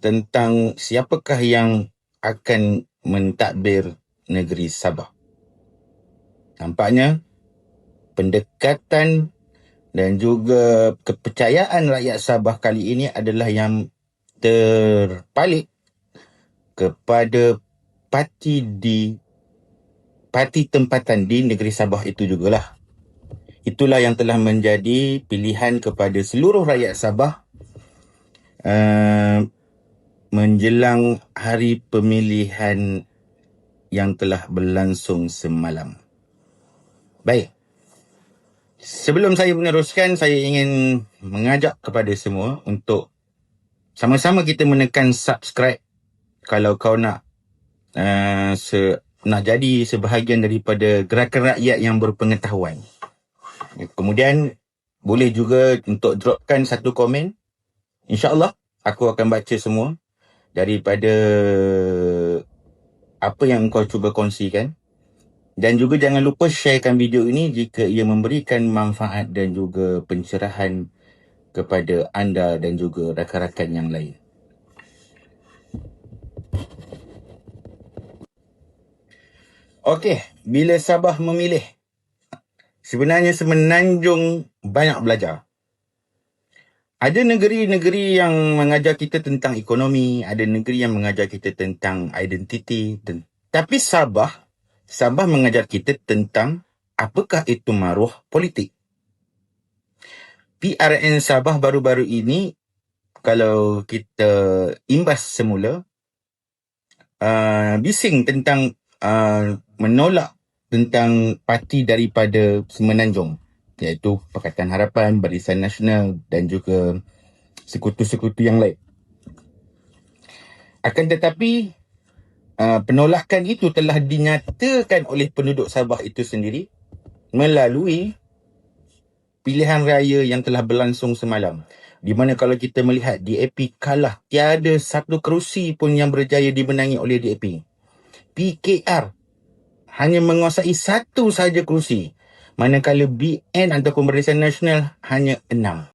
tentang siapakah yang akan mentadbir negeri Sabah. Nampaknya pendekatan dan juga kepercayaan rakyat Sabah kali ini adalah yang terpalit kepada parti tempatan di negeri Sabah itu jugalah. Itulah yang telah menjadi pilihan kepada seluruh rakyat Sabah menjelang hari pemilihan yang telah berlangsung semalam. Baik. Sebelum saya meneruskan, saya ingin mengajak kepada semua untuk sama-sama kita menekan subscribe kalau kau nak jadi sebahagian daripada gerakan rakyat yang berpengetahuan. Kemudian boleh juga untuk dropkan satu komen. InsyaAllah aku akan baca semua daripada apa yang kau cuba kongsikan. Dan juga jangan lupa sharekan video ini jika ia memberikan manfaat dan juga pencerahan kepada anda dan juga rakan-rakan yang lain. Okey, bila Sabah memilih, sebenarnya Semenanjung banyak belajar. Ada negeri-negeri yang mengajar kita tentang ekonomi, ada negeri yang mengajar kita tentang identiti, tapi Sabah mengajar kita tentang apakah itu maruah politik. PRN Sabah baru-baru ini, kalau kita imbas semula, bising tentang menolak tentang parti daripada Semenanjung, iaitu Pakatan Harapan, Barisan Nasional dan juga sekutu-sekutu yang lain. Akan tetapi penolakan itu telah dinyatakan oleh penduduk Sabah itu sendiri melalui pilihan raya yang telah berlangsung semalam, di mana kalau kita melihat DAP kalah, tiada satu kerusi pun yang berjaya dimenangi oleh DAP. PKR hanya menguasai satu sahaja kerusi, manakala BN ataupun Barisan Nasional hanya 6.